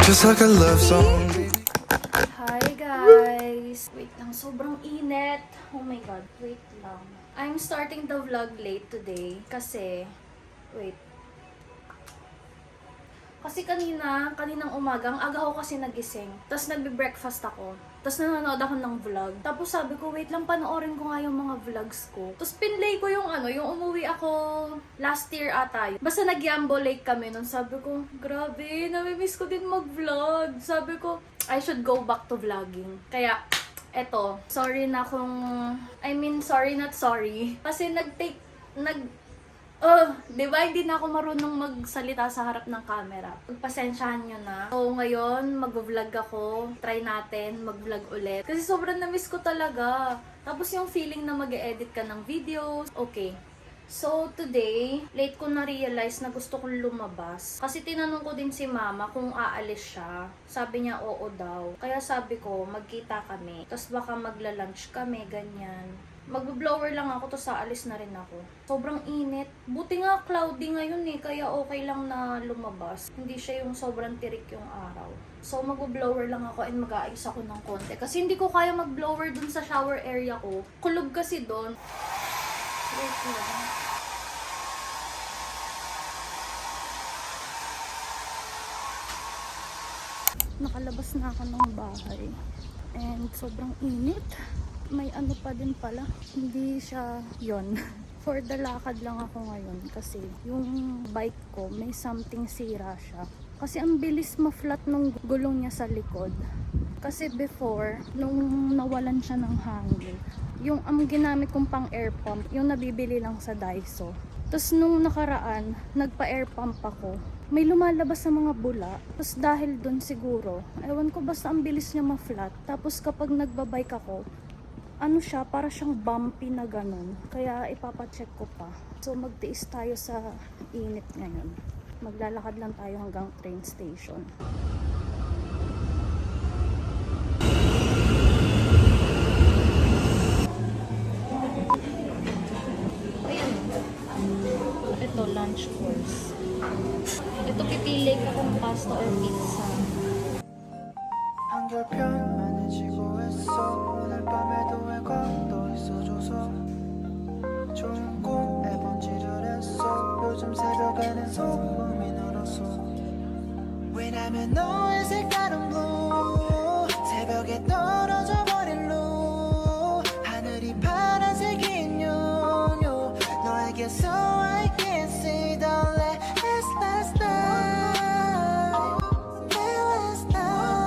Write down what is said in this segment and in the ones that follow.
Just like a love song. Hi guys! Wait lang, sobrang init. Oh my god, wait lang. I'm starting the vlog late today kasi, wait. Kasi kaninang umaga, ang aga ako kasi nagising. Tapos nagbe-breakfast ako. Tapos nanonood ako ng vlog. Tapos sabi ko, wait lang, panoorin ko nga yung mga vlogs ko. Tapos pinlay ko yung yung umuwi ako last year ata. Basta nag-Yambo Lake kami nun. Sabi ko, grabe, namimiss ko din mag-vlog. Sabi ko, I should go back to vlogging. Kaya, eto, sorry na kung, sorry not sorry. Kasi di ba hindi na ako marunong magsalita sa harap ng camera. Pagpasensyahan nyo na. So, ngayon, mag-vlog ako. Try natin mag-vlog ulit. Kasi sobrang na-miss ko talaga. Tapos yung feeling na mag-edit ka ng videos. Okay. So, today, late ko na-realize na gusto kong lumabas. Kasi tinanong ko din si mama kung aalis siya. Sabi niya, oo daw. Kaya sabi ko, magkita kami. Tapos baka magla-lunch kami, ganyan. Mag-blower lang ako, to sa alis na rin ako. Sobrang init. Buti nga cloudy ngayon kaya okay lang na lumabas. Hindi siya yung sobrang tirik yung araw. So mag-blower lang ako and mag-aayos ako ng konti. Kasi hindi ko kaya mag-blower dun sa shower area ko. Kulog kasi dun. Wait lang. Nakalabas na ako ng bahay. And sobrang init. May ano pa din pala, hindi siya yon. For the lakad lang ako ngayon kasi yung bike ko may something sira siya. Kasi ang bilis ma-flat nung gulong niya sa likod. Kasi before, nung nawalan siya ng hangin, yung ang ginamit kong pang air pump, yung nabibili lang sa Daiso. Tapos nung nakaraan, nagpa-air pump ako. May lumalabas sa mga bula. Tapos dahil dun siguro, ewan ko basta ang bilis niya ma-flat. Tapos kapag nagbabike ako, ano siya, para siyang bumpy na ganun. Kaya ipapacheck ko pa. So magtiis tayo sa init ngayon. Maglalakad lang tayo hanggang train station. Ayan. Ito, lunch course. Ito, pipili ko kung pasta or pizza. 한결 편안해지고 했어 오늘 밤에도 왜 걷어 있어줘서 좋은 꿈에 번지를 했어 요즘 새벽에는 소음이 늘었어 왜냐면 너의 색다른 blue 새벽에 떨어져 버린 blue 하늘이 파란색인 요요 너에게서 I can see the last night last night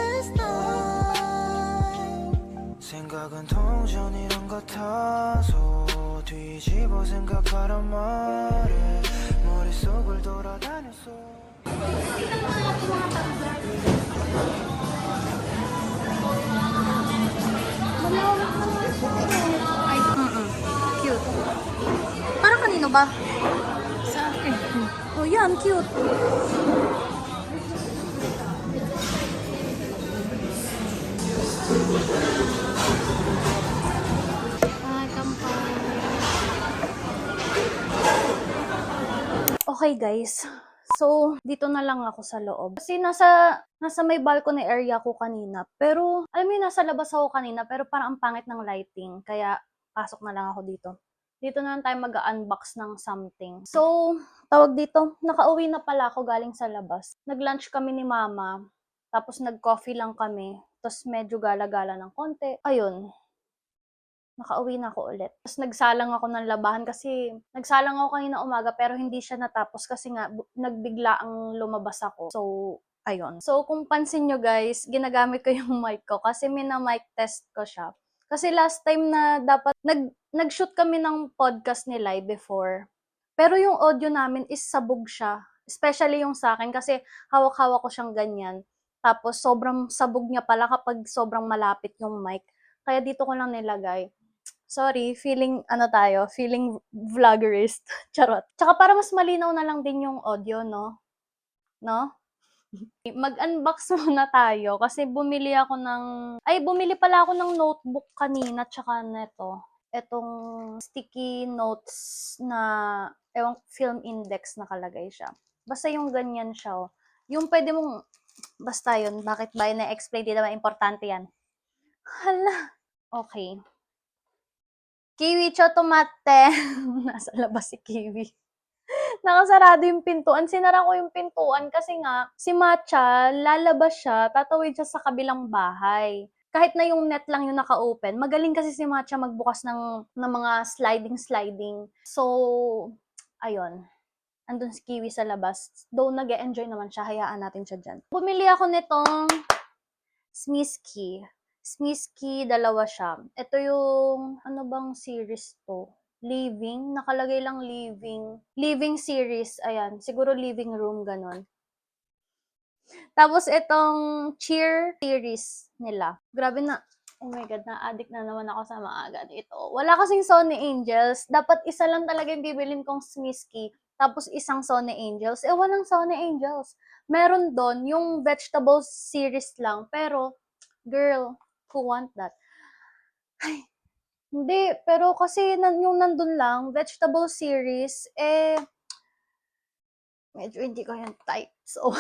last night 생각은 동전이란 같아서 뒤집어 생각하란 말에 머릿속을 돌아다녔어 Ay, cute. Para kanino ba? Sa akin. Oh, yan, cute. Ay, kampay. Okay, guys. So, dito na lang ako sa loob. Kasi nasa may balcony area ko kanina. Pero, alam mo yun, nasa labas ako kanina, pero parang ang pangit ng lighting. Kaya, pasok na lang ako dito. Dito na lang tayo mag-unbox ng something. So, tawag dito, nakauwi na pala ako galing sa labas. Nag-lunch kami ni mama. Tapos nag-coffee lang kami. Tapos medyo gala-gala ng konti. Ayun. Nakauwi na ako ulit. Tapos nagsalang ako ng labahan kasi nagsalang ako kanina umaga pero hindi siya natapos kasi nga nagbigla ang lumabas ako. So, ayun. So, kung pansin nyo guys, ginagamit ko yung mic ko kasi mina-mic test ko siya. Kasi last time na dapat nag-shoot kami ng podcast ni Lai before. Pero yung audio namin is sabog siya. Especially yung sa akin kasi hawak-hawak ko siyang ganyan. Tapos sobrang sabog niya pala kapag sobrang malapit yung mic. Kaya dito ko lang nilagay. Sorry, feeling vloggerist. Charot. Tsaka para mas malinaw na lang din yung audio, no? No? Mag-unbox muna tayo kasi bumili pala ako ng notebook kanina tsaka neto. etong sticky notes na, ewan, film index nakalagay siya. Basta yung ganyan siya, oh. Yung pwede mong, basta yun, bakit ba ina-explain, di naman importante yan. Hala. Okay. Kiwi Chotomate. Nasa labas si Kiwi. Nakasarado yung pintuan. Sinara ko yung pintuan kasi nga, si Matcha, lalabas siya, tatawid siya sa kabilang bahay. Kahit na yung net lang yung naka-open, magaling kasi si Matcha magbukas ng mga sliding. So, ayun. Andun si Kiwi sa labas. Though nag-e-enjoy naman siya, hayaan natin siya dyan. Bumili ako nitong Smisky. Smisky, dalawa siya. Ito yung, ano bang series to? Living, nakalagay lang living. Living series, ayan. Siguro living room, ganon. Tapos itong cheer series nila. Grabe na, oh my God, na-addict na naman ako sa mga ganito. Wala kasing Sony Angels. Dapat isa lang talaga yung bibilin kong Smisky. Tapos isang Sony Angels. Walang Sony Angels. Meron doon yung vegetable series lang. Pero, girl, who want that? Ay, hindi. Pero kasi yung nandun lang, vegetable series, medyo hindi ko yung type. So,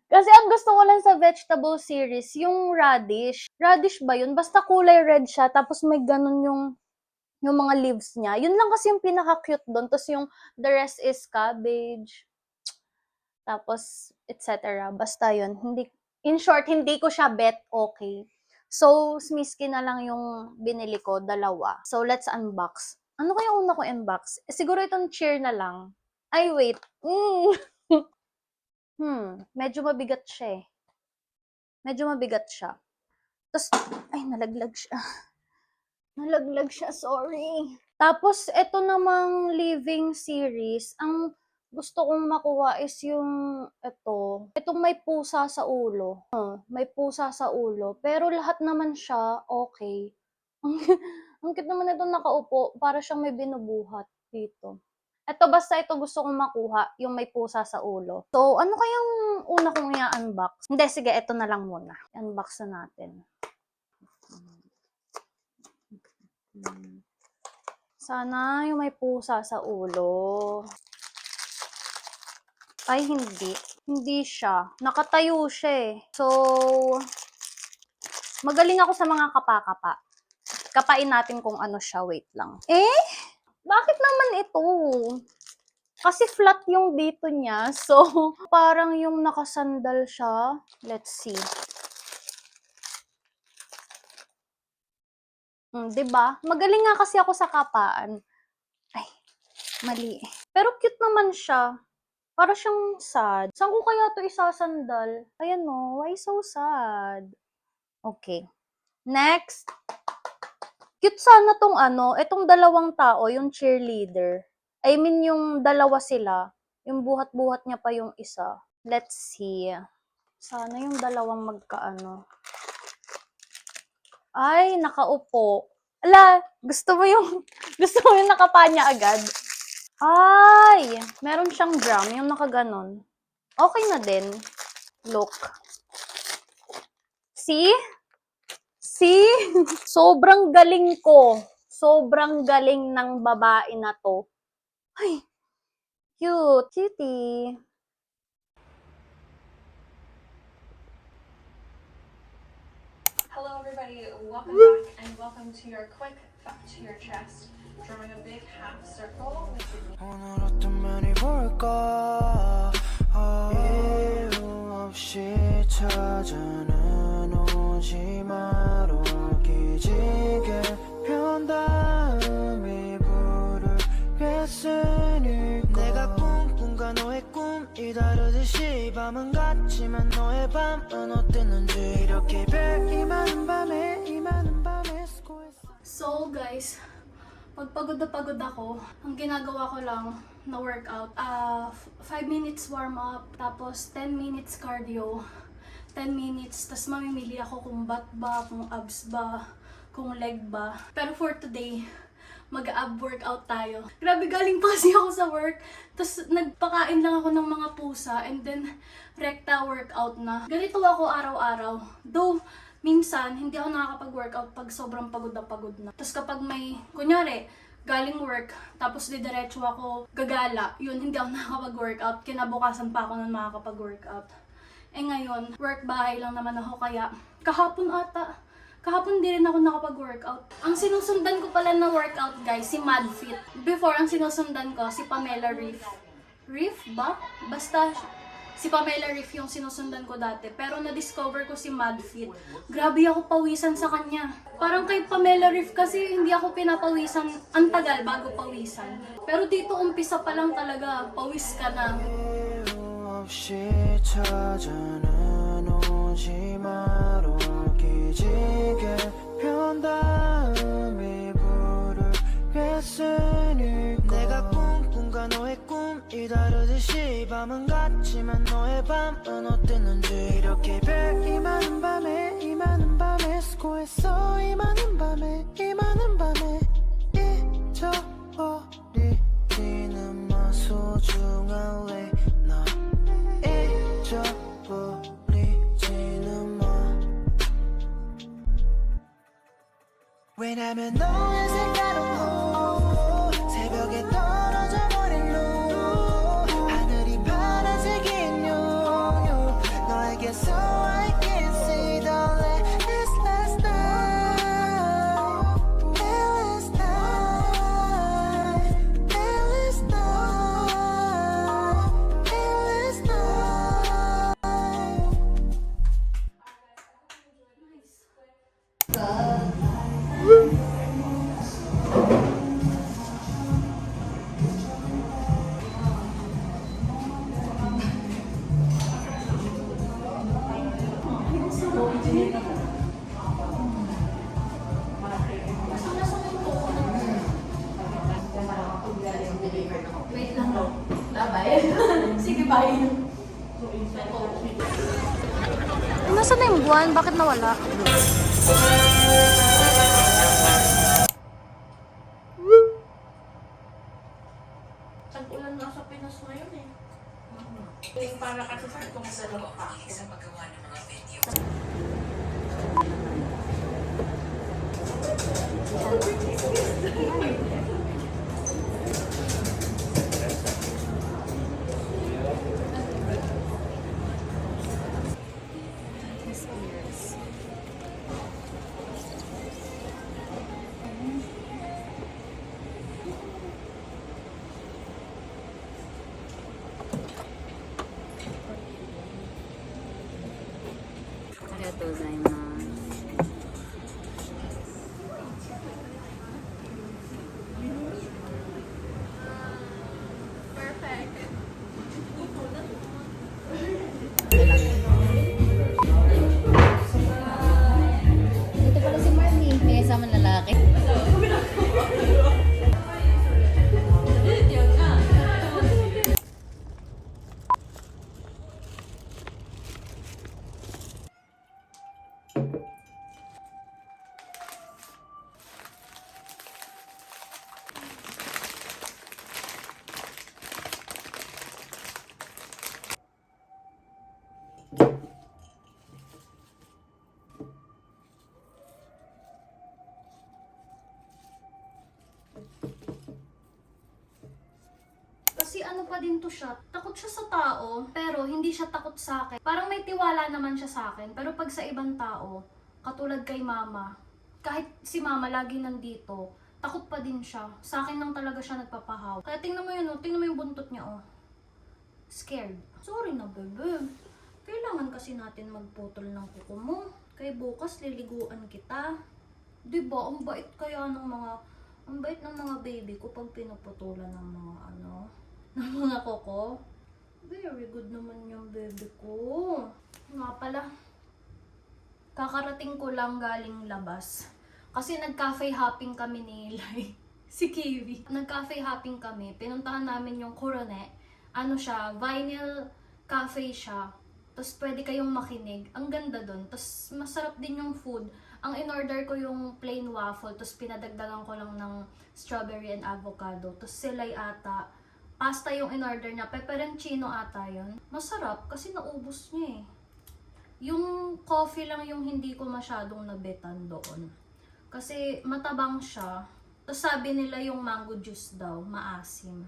kasi ang gusto ko lang sa vegetable series, yung radish. Radish ba yun? Basta kulay red siya, tapos may ganun yung mga leaves niya. Yun lang kasi yung pinaka-cute doon. Tapos yung the rest is cabbage. Tapos, etc. Basta yun. In short, hindi ko siya bet okay. So, Smisky na lang yung binili ko, dalawa. So, let's unbox. Ano kaya una ko unbox? Siguro itong cheer na lang. Ay, wait. Medyo mabigat siya eh. Medyo mabigat siya. Tapos, ay, nalaglag siya. Nalaglag siya, sorry. Tapos, ito namang living series, ang gusto kong makuha is yung ito. Itong may pusa sa ulo. May pusa sa ulo. Pero lahat naman siya okay. Ang cute naman ito nakaupo. Para siyang may binubuhat dito. Ito, basta ito gusto kong makuha. Yung may pusa sa ulo. So, ano kayang una kong i-unbox? Hindi, sige, ito na lang muna. Unbox na natin. Sana yung may pusa sa ulo. Ay, hindi. Hindi siya. Nakatayo siya eh. So, magaling ako sa mga kapa-kapa. Kapain natin kung ano siya. Wait lang. Bakit naman ito? Kasi flat yung dito niya. So, parang yung nakasandal siya. Let's see. Diba? Magaling nga kasi ako sa kapaan. Ay, mali. Pero cute naman siya. Para siyang sad. Saan ko kaya ito isasandal? Ayan o, why so sad? Okay. Next. Cute sana tong itong dalawang tao, yung cheerleader. I mean, yung dalawa sila. Yung buhat-buhat niya pa yung isa. Let's see. Sana yung dalawang magkaano. Ay, nakaupo. Ala, gusto mo yung nakapanya agad? Ay, meron siyang drum, yung nakaganon. Okay na din. Look. See? See? Sobrang galing ko. Sobrang galing ng babae na to. Ay, cute. Cutie. Hello everybody, welcome back and welcome to your quick back to your chest. Drawing a big half circle with the 오늘 어떤 면이 볼까 이유 없이 찾아는 오지 마로 기지개 편 다음에 부르겠으니까 내가 꿈꾼과 너의 꿈이 다르듯이 밤은 같지만 너의 밤은 어땠는지 이렇게 이 많은 밤에 쓰고 있어. So guys, pagpagod na pagod ako, ang ginagawa ko lang na workout, 5 minutes warm up, tapos 10 minutes cardio, 10 minutes, tapos mamimili ako kung butt ba, kung abs ba, kung leg ba. Pero for today, mag-ab workout tayo. Grabe, galing pa kasi ako sa work, tapos nagpakain lang ako ng mga pusa, and then recta workout na. Ganito ako araw-araw. Though, minsan, hindi ako nakakapag-workout pag sobrang pagod na. Tapos kapag may, kunyari, galing work, tapos didiretso ako gagala, yun, hindi ako nakakapag-workout. Kinabukasan pa ako nang makakapag-workout. Eh ngayon, work-bahay lang naman ako, kaya kahapon di rin ako nakapag-workout. Ang sinusundan ko pala na workout, guys, si MadFit. Before, ang sinusundan ko, si Pamela Reif. Reif ba? Basta, si Pamela Reif yung sinusundan ko dati. Pero na-discover ko si MadFit. Grabe ako pawisan sa kanya. Parang kay Pamela Reif kasi hindi ako pinapawisan. Ang tagal bago pawisan. Pero dito umpisa pa lang talaga, pawis ka na. 없이 찾아는 오지 마로 기지개 편 다음에 부르겠으니까 내가 꿈꾼과 너의 꿈이 다르듯이 밤은 같지만 너의 밤은 어땠는지 이렇게 별이 많은 밤에 이 많은 밤에 수고했어 이 많은 밤에 이 많은 밤에 잊어버리지는 마 소중한 레나 잊어버리지는 마 왜냐면 너의 색깔은 blue 새벽에 떨어져 버린 blue 하늘이 파란색인 you 너에게서 I can see the last night last night last night last night Wait lang. Sige, bye. Nasaan na yung buwan? Bakit nawala? Tag-ulan nga sa Pinas ngayon eh. Para kasi sa itong dalawa pa ako. Ito pala si Marnie, may isang lalaki. Kasi ano pa din to siya, takot siya sa tao, pero hindi siya takot sa akin. Parang may tiwala naman siya sa akin, pero pag sa ibang tao, katulad kay mama, kahit si mama lagi nandito, takot pa din siya. Sa akin lang talaga siya nagpapahaw. Kaya tingnan mo yun, oh. Tingnan mo yung buntot niya, oh. Scared. Sorry na, bebe. Kailangan kasi natin magputol ng kuko mo. Kaya bukas liliguan kita. Diba, ang bait kaya ng mga, ang bait ng mga baby ko pag pinuputulan ng mga ano, ng mga kuko. Very good naman yung baby ko. Nga pala, kakarating ko lang galing labas. Kasi nag-cafe hopping kami ni Eli. Si Kiwi. Nag-cafe hopping kami. Pinuntahan namin yung Coronet. Ano siya, vinyl cafe siya. Tapos pwede kayong makinig. Ang ganda dun. Tapos masarap din yung food. Ang in-order ko yung plain waffle. Tapos pinadagdagan ko lang ng strawberry and avocado. Tapos silay ata. Pasta yung in-order niya. Pepperoncino ata yun. Masarap kasi naubos niya eh. Yung yung coffee lang yung hindi ko masyadong nabetan doon. Kasi matabang siya. Tapos sabi nila yung mango juice daw, maasim.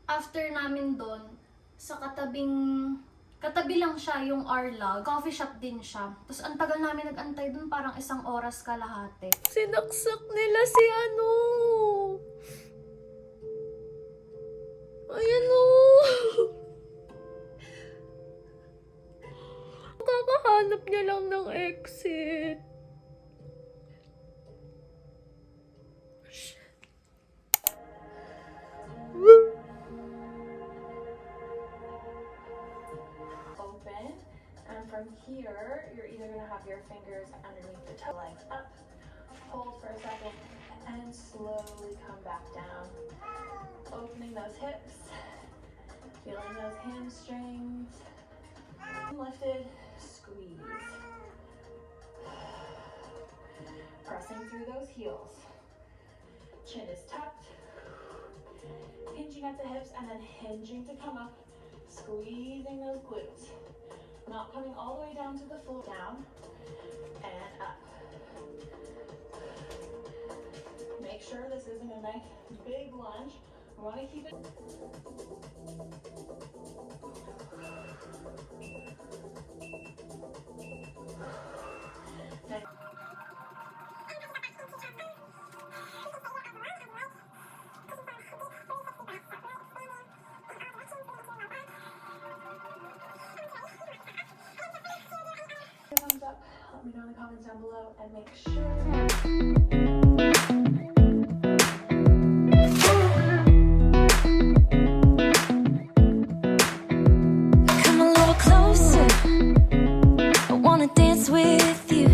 After namin doon, sa katabi lang siya yung Arlag. Coffee shop din siya. Tapos ang tagal namin nag-antay doon, parang 1 oras kalahati. Sinaksak nila si ano. Ayan o. Kakahanap niya lang ng exit. Open, and from here, you're either gonna have your fingers underneath the toe, legs up, hold for a second, and slowly come back down. Opening those hips, feeling those hamstrings. Lifted, squeeze. Pressing through those heels. Chin is tucked. Hinging at the hips and then hinging to come up. Squeezing those glutes. Not coming all the way down to the floor. Down and up. Make sure this isn't a nice big lunge. We want to keep it. Thumbs up, let me know in the comments down below, and make sure. Come a little closer. I wanna dance with you.